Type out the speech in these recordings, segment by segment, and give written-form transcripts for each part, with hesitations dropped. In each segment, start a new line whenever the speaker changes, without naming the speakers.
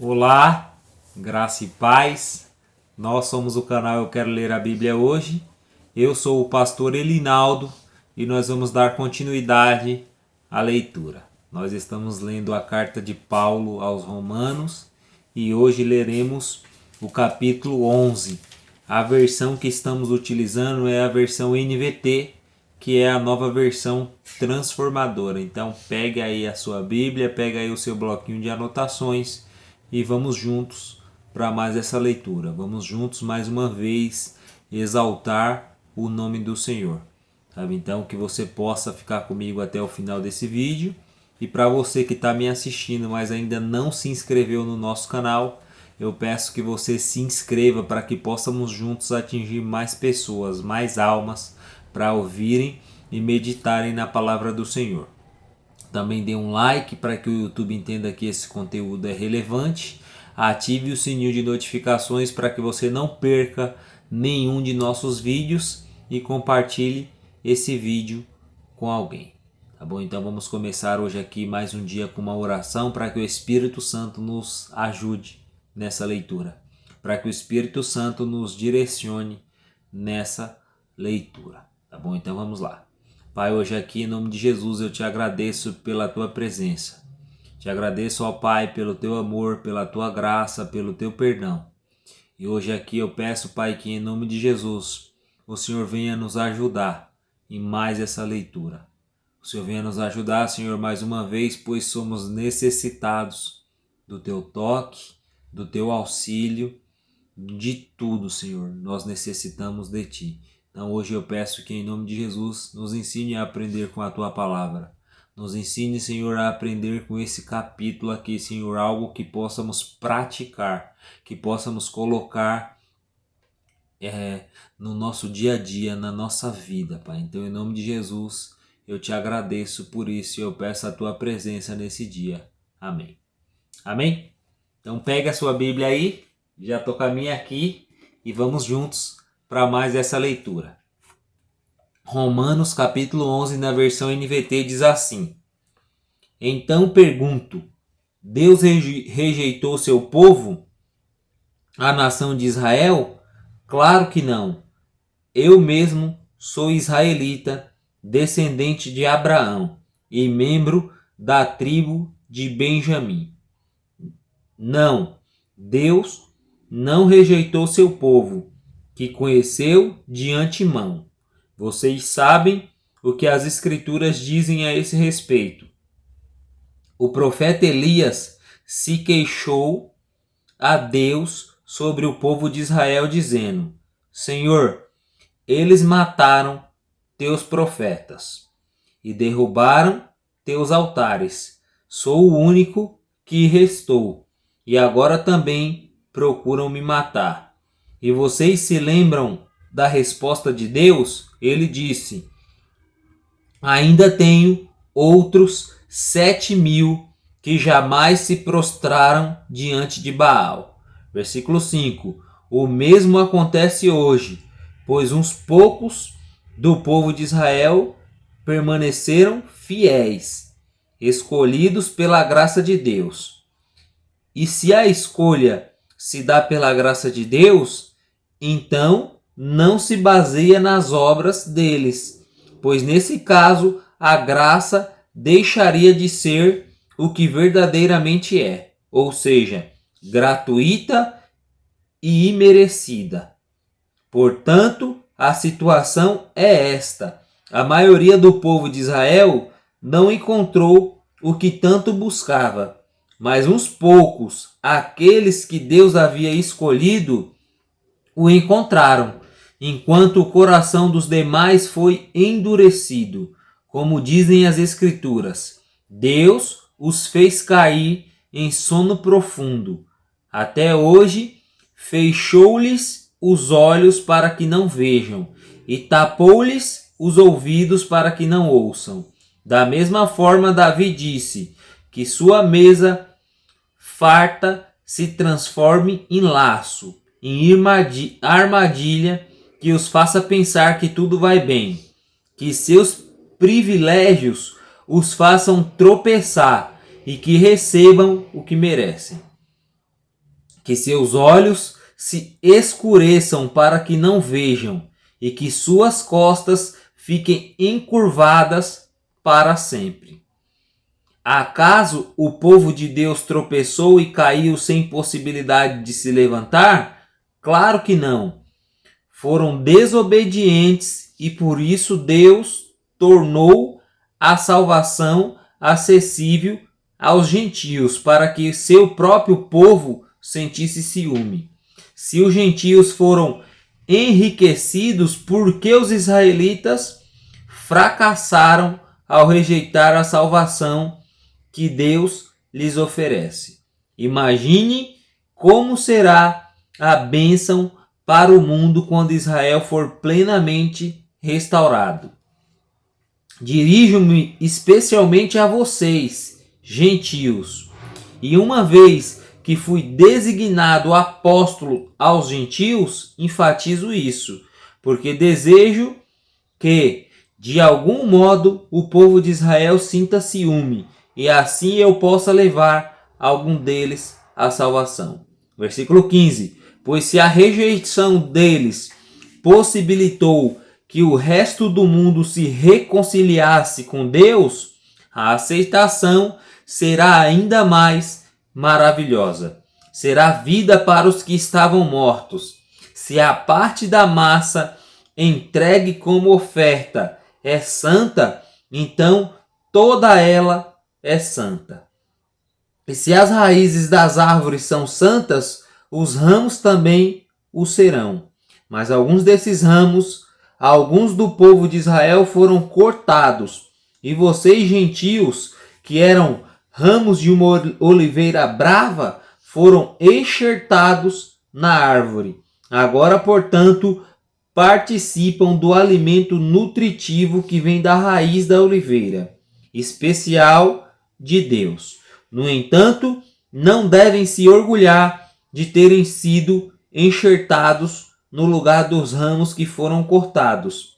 Olá, graça e paz. Nós somos o canal Eu Quero Ler a Bíblia Hoje. Eu sou o pastor Elinaldo e nós vamos dar continuidade à leitura. Nós estamos lendo a carta de Paulo aos Romanos e hoje leremos o capítulo 11. A versão que estamos utilizando é a versão NVT, que é a nova versão transformadora. Então pegue aí a sua Bíblia, pegue aí o seu bloquinho de anotações e vamos juntos para mais essa leitura. Vamos juntos mais uma vez exaltar o nome do Senhor. Sabe? Então que você possa ficar comigo até o final desse vídeo. E para você que está me assistindo, mas ainda não se inscreveu no nosso canal, eu peço que você se inscreva para que possamos juntos atingir mais pessoas, mais almas, para ouvirem e meditarem na palavra do Senhor. Também dê um like para que o YouTube entenda que esse conteúdo é relevante. Ative o sininho de notificações para que você não perca nenhum de nossos vídeos e compartilhe esse vídeo com alguém. Tá bom? Então vamos começar hoje aqui mais um dia com uma oração para que o Espírito Santo nos ajude nessa leitura. Para que o Espírito Santo nos direcione nessa leitura. Tá bom? Então vamos lá. Pai, hoje aqui em nome de Jesus eu te agradeço pela tua presença. Te agradeço, ó Pai, pelo teu amor, pela tua graça, pelo teu perdão. E hoje aqui eu peço, Pai, que em nome de Jesus o Senhor venha nos ajudar em mais essa leitura. O Senhor venha nos ajudar, Senhor, mais uma vez, pois somos necessitados do teu toque, do teu auxílio, de tudo, Senhor. Nós necessitamos de ti. Então hoje eu peço que em nome de Jesus nos ensine a aprender com a tua palavra. Nos ensine, Senhor, a aprender com esse capítulo aqui, Senhor, algo que possamos praticar, que possamos colocar no nosso dia a dia, na nossa vida, Pai. Então em nome de Jesus eu te agradeço por isso e eu peço a tua presença nesse dia. Amém. Amém? Então pega a sua Bíblia aí, já estou com a minha aqui e vamos juntos para mais essa leitura. Romanos capítulo 11 na versão NVT diz assim: Então pergunto, Deus rejeitou seu povo, a nação de Israel? Claro que não. Eu mesmo sou israelita, descendente de Abraão e membro da tribo de Benjamim. Não, Deus não rejeitou seu povo, que conheceu de antemão. Vocês sabem o que as Escrituras dizem a esse respeito. O profeta Elias se queixou a Deus sobre o povo de Israel, dizendo: Senhor, eles mataram teus profetas e derrubaram teus altares. Sou o único que restou, e agora também procuram me matar. E vocês se lembram da resposta de Deus? Ele disse: Ainda tenho outros 7.000 que jamais se prostraram diante de Baal. Versículo 5. O mesmo acontece hoje, pois uns poucos do povo de Israel permaneceram fiéis, escolhidos pela graça de Deus. E se a escolha se dá pela graça de Deus, então não se baseia nas obras deles, pois nesse caso a graça deixaria de ser o que verdadeiramente é, ou seja, gratuita e imerecida. Portanto, a situação é esta: a maioria do povo de Israel não encontrou o que tanto buscava, mas uns poucos, aqueles que Deus havia escolhido, o encontraram, enquanto o coração dos demais foi endurecido. Como dizem as Escrituras, Deus os fez cair em sono profundo. Até hoje, fechou-lhes os olhos para que não vejam, e tapou-lhes os ouvidos para que não ouçam. Da mesma forma, Davi disse que sua mesa farta se transforme em laço, em armadilha que os faça pensar que tudo vai bem, que seus privilégios os façam tropeçar e que recebam o que merecem. que seus olhos se escureçam para que não vejam, e que suas costas fiquem encurvadas para sempre. Acaso o povo de Deus tropeçou e caiu sem possibilidade de se levantar? Claro que não. Foram desobedientes e por isso Deus tornou a salvação acessível aos gentios, para que seu próprio povo sentisse ciúme. Se os gentios foram enriquecidos, por que os israelitas fracassaram ao rejeitar a salvação que Deus lhes oferece? Imagine como será a bênção para o mundo quando Israel for plenamente restaurado. Dirijo-me especialmente a vocês, gentios, e uma vez que fui designado apóstolo aos gentios, enfatizo isso, porque desejo que, de algum modo, o povo de Israel sinta ciúme, e assim eu possa levar algum deles à salvação. Versículo 15. Pois se a rejeição deles possibilitou que o resto do mundo se reconciliasse com Deus, a aceitação será ainda mais maravilhosa. Será vida para os que estavam mortos. Se a parte da massa entregue como oferta é santa, então toda ela é santa. E se as raízes das árvores são santas, os ramos também o serão. Mas alguns desses ramos, alguns do povo de Israel, foram cortados. E vocês, gentios, que eram ramos de uma oliveira brava, foram enxertados na árvore. Agora, portanto, participam do alimento nutritivo que vem da raiz da oliveira, especial de Deus. No entanto, não devem se orgulhar de terem sido enxertados no lugar dos ramos que foram cortados,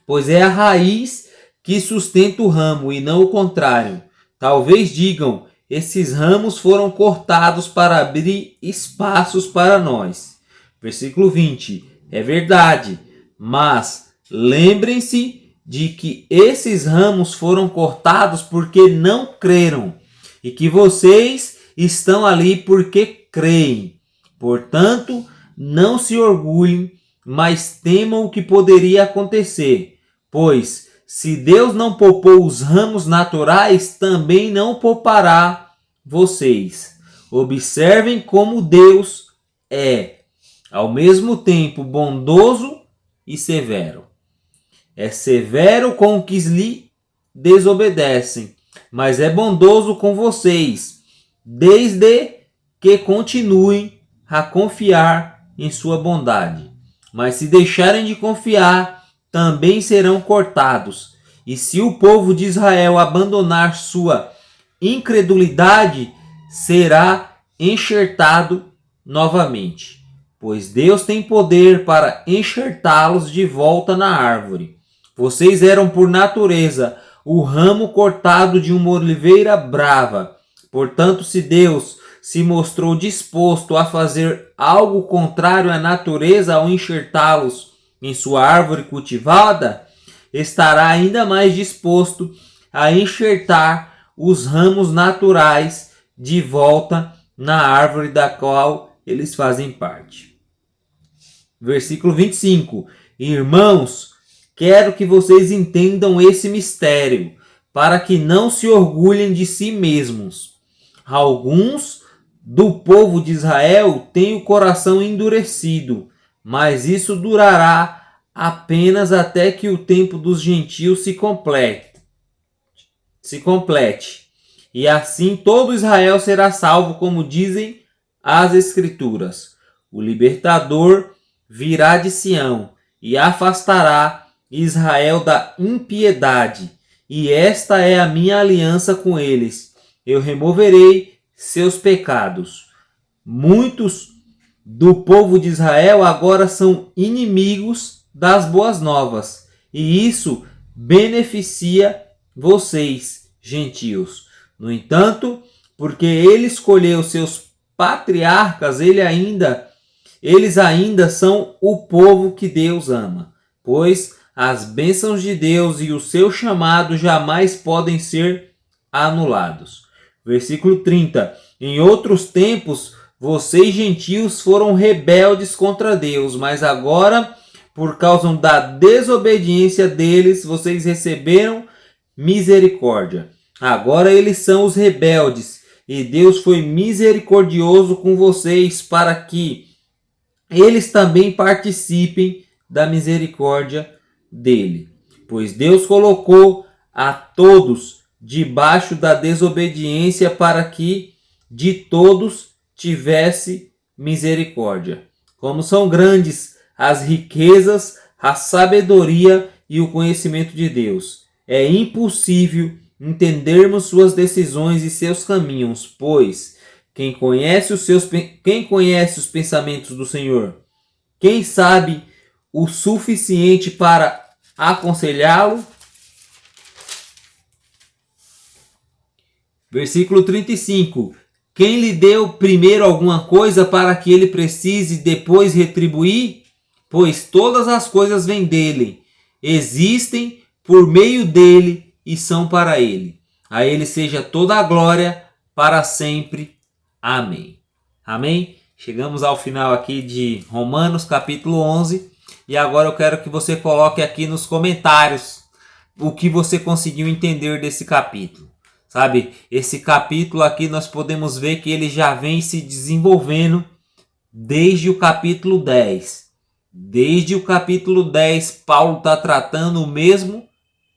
pois é a raiz que sustenta o ramo e não o contrário. Talvez digam: esses ramos foram cortados para abrir espaços para nós. Versículo 20. É verdade, mas lembrem-se de que esses ramos foram cortados porque não creram, e que vocês estão ali porque creem. Portanto, não se orgulhem, mas temam o que poderia acontecer, pois se Deus não poupou os ramos naturais, também não poupará vocês. Observem como Deus é, ao mesmo tempo, bondoso e severo. É severo com os que lhe desobedecem, mas é bondoso com vocês, desde que continuem a confiar em sua bondade. Mas se deixarem de confiar, também serão cortados. E se o povo de Israel abandonar sua incredulidade, será enxertado novamente. Pois Deus tem poder para enxertá-los de volta na árvore. Vocês eram por natureza o ramo cortado de uma oliveira brava. Portanto, se Deus se mostrou disposto a fazer algo contrário à natureza ao enxertá-los em sua árvore cultivada, estará ainda mais disposto a enxertar os ramos naturais de volta na árvore da qual eles fazem parte. Versículo 25. Irmãos, quero que vocês entendam esse mistério, para que não se orgulhem de si mesmos. Alguns do povo de Israel têm o coração endurecido, mas isso durará apenas até que o tempo dos gentios se complete. E assim todo Israel será salvo, como dizem as Escrituras. O libertador virá de Sião e afastará Israel da impiedade. E esta é a minha aliança com eles. Eu removerei seus pecados. Muitos do povo de Israel agora são inimigos das boas novas. E isso beneficia vocês, gentios. No entanto, porque ele escolheu seus patriarcas, eles ainda são o povo que Deus ama, pois as bênçãos de Deus e o seu chamado jamais podem ser anulados. Versículo 30. Em outros tempos, vocês gentios foram rebeldes contra Deus, mas agora, por causa da desobediência deles, vocês receberam misericórdia. Agora eles são os rebeldes, e Deus foi misericordioso com vocês para que eles também participem da misericórdia dele. Pois Deus colocou a todos debaixo da desobediência para que de todos tivesse misericórdia. Como são grandes as riquezas, a sabedoria e o conhecimento de Deus. É impossível entendermos suas decisões e seus caminhos, pois quem conhece os pensamentos do Senhor? Quem sabe o suficiente para aconselhá-lo? Versículo 35. Quem lhe deu primeiro alguma coisa para que ele precise depois retribuir? Pois todas as coisas vêm dele, existem por meio dele e são para ele. A ele seja toda a glória para sempre. Amém. Amém? Chegamos ao final aqui de Romanos capítulo 11 e agora eu quero que você coloque aqui nos comentários o que você conseguiu entender desse capítulo. Sabe, esse capítulo aqui nós podemos ver que ele já vem se desenvolvendo desde o capítulo 10. Desde o capítulo 10, Paulo está tratando o mesmo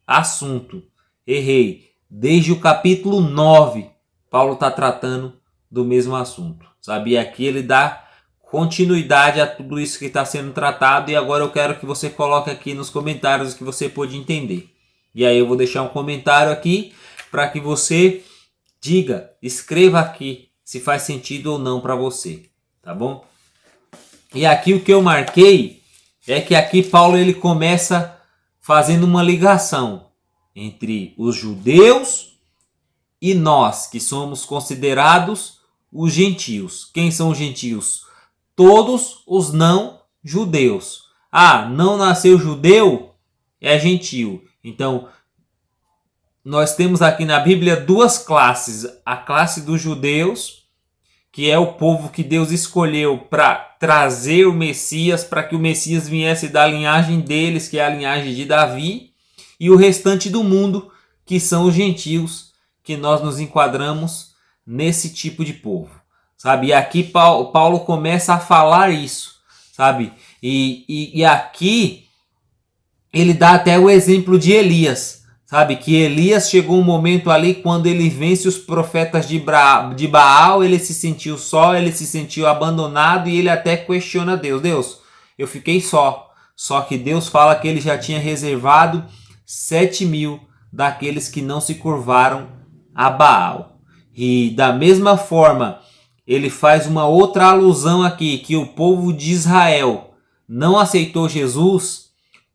assunto. Errei. Desde o capítulo 9, Paulo está tratando do mesmo assunto. Sabe, e aqui ele dá continuidade a tudo isso que está sendo tratado. E agora eu quero que você coloque aqui nos comentários o que você pôde entender. E aí eu vou deixar um comentário aqui para que você diga, escreva aqui se faz sentido ou não para você. Tá bom? E aqui o que eu marquei é que aqui Paulo ele começa fazendo uma ligação entre os judeus e nós, que somos considerados os gentios. Quem são os gentios? Todos os não judeus. Ah, não nasceu judeu? É gentio. Então, nós temos aqui na Bíblia duas classes. A classe dos judeus, que é o povo que Deus escolheu para trazer o Messias, para que o Messias viesse da linhagem deles, que é a linhagem de Davi, e o restante do mundo, que são os gentios, que nós nos enquadramos nesse tipo de povo, sabe? E aqui Paulo começa a falar isso, sabe? E aqui ele dá até o exemplo de Elias, sabe? Que Elias chegou um momento ali quando ele vence os profetas de Baal, ele se sentiu só, ele se sentiu abandonado e ele até questiona Deus. Deus, eu fiquei só. Só que Deus fala que ele já tinha reservado 7.000 daqueles que não se curvaram a Baal. E da mesma forma, ele faz uma outra alusão aqui, que o povo de Israel não aceitou Jesus.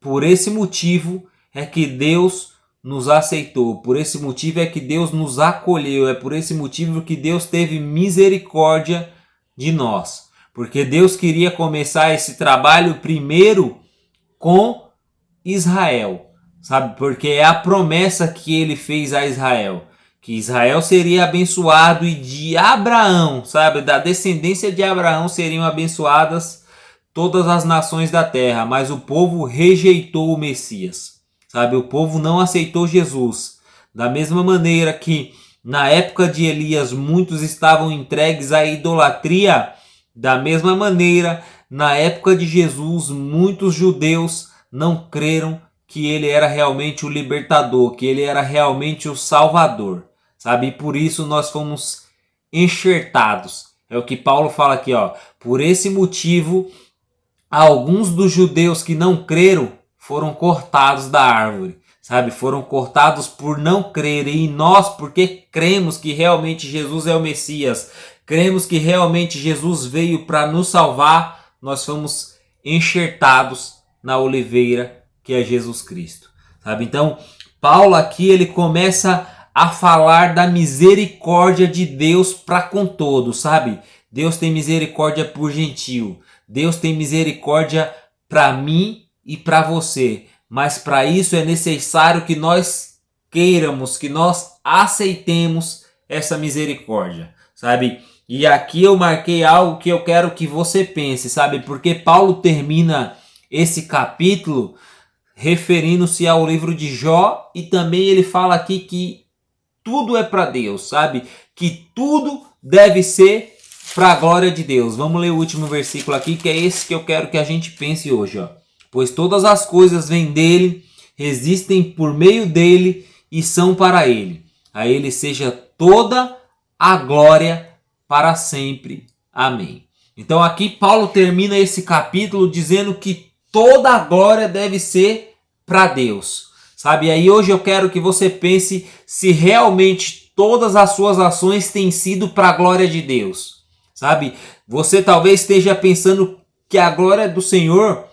Por esse motivo é que Deus nos aceitou, por esse motivo é que Deus nos acolheu, é por esse motivo que Deus teve misericórdia de nós, porque Deus queria começar esse trabalho primeiro com Israel, sabe? Porque é a promessa que ele fez a Israel, que Israel seria abençoado e de Abraão, sabe? Da descendência de Abraão seriam abençoadas todas as nações da terra, mas o povo rejeitou o Messias. Sabe, o povo não aceitou Jesus. Da mesma maneira que na época de Elias muitos estavam entregues à idolatria, da mesma maneira, na época de Jesus, muitos judeus não creram que ele era realmente o libertador, que ele era realmente o salvador. Sabe, e por isso nós fomos enxertados. É o que Paulo fala aqui, ó. Por esse motivo, alguns dos judeus que não creram foram cortados da árvore, sabe? Foram cortados por não crerem. E nós, porque cremos que realmente Jesus é o Messias, cremos que realmente Jesus veio para nos salvar, nós fomos enxertados na oliveira que é Jesus Cristo, sabe? Então, Paulo aqui ele começa a falar da misericórdia de Deus para com todos, sabe? Deus tem misericórdia por gentil. Deus tem misericórdia para mim e para você. Mas para isso é necessário que nós queiramos, que nós aceitemos essa misericórdia, sabe? E aqui eu marquei algo que eu quero que você pense, sabe? Porque Paulo termina esse capítulo referindo-se ao livro de Jó e também ele fala aqui que tudo é para Deus, sabe? Que tudo deve ser para a glória de Deus. Vamos ler o último versículo aqui, que é esse que eu quero que a gente pense hoje, ó. Pois todas as coisas vêm dele, existem por meio dele e são para ele. A ele seja toda a glória para sempre. Amém. Então aqui Paulo termina esse capítulo dizendo que toda a glória deve ser para Deus. Sabe? E aí hoje eu quero que você pense se realmente todas as suas ações têm sido para a glória de Deus. Sabe? Você talvez esteja pensando que a glória do Senhor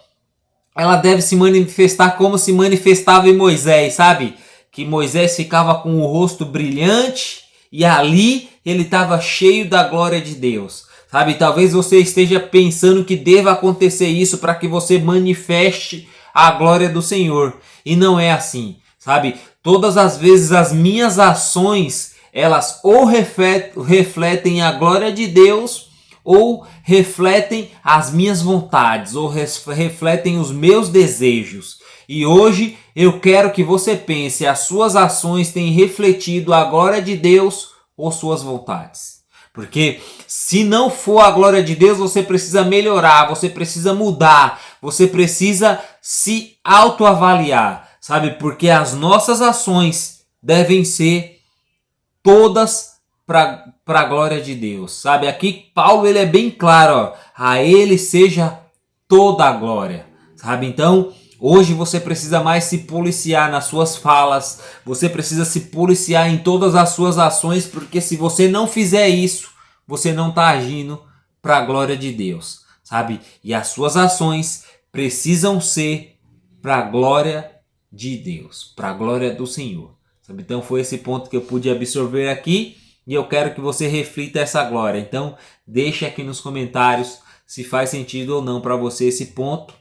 ela deve se manifestar como se manifestava em Moisés, sabe? Que Moisés ficava com o rosto brilhante e ali ele estava cheio da glória de Deus. Sabe? Talvez você esteja pensando que deva acontecer isso para que você manifeste a glória do Senhor. E não é assim, sabe? Todas as vezes as minhas ações, elas ou refletem a glória de Deus, ou refletem as minhas vontades, ou refletem os meus desejos. E hoje eu quero que você pense, as suas ações têm refletido a glória de Deus ou suas vontades? Porque se não for a glória de Deus, você precisa melhorar, você precisa mudar, você precisa se autoavaliar, sabe? Porque as nossas ações devem ser todas para a glória de Deus, sabe? Aqui Paulo ele é bem claro, ó, a ele seja toda a glória, sabe? Então hoje você precisa mais se policiar nas suas falas, você precisa se policiar em todas as suas ações, porque se você não fizer isso, você não está agindo para a glória de Deus, sabe? E as suas ações precisam ser para a glória de Deus, para a glória do Senhor, sabe? Então foi esse ponto que eu pude absorver aqui e eu quero que você reflita essa glória. Então deixe aqui nos comentários se faz sentido ou não para você esse ponto.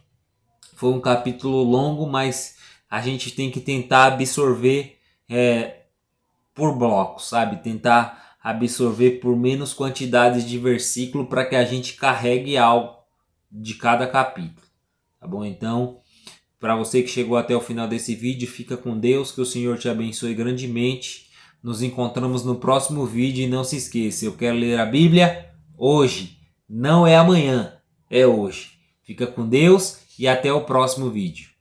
Foi um capítulo longo, mas a gente tem que tentar absorver por blocos, sabe? Tentar absorver por menos quantidades de versículo para que a gente carregue algo de cada capítulo, tá bom? Então, para você que chegou até o final desse vídeo, fica com Deus, que o Senhor te abençoe grandemente. Nos encontramos no próximo vídeo e não se esqueça, eu quero ler a Bíblia hoje, não é amanhã, é hoje. Fica com Deus e até o próximo vídeo.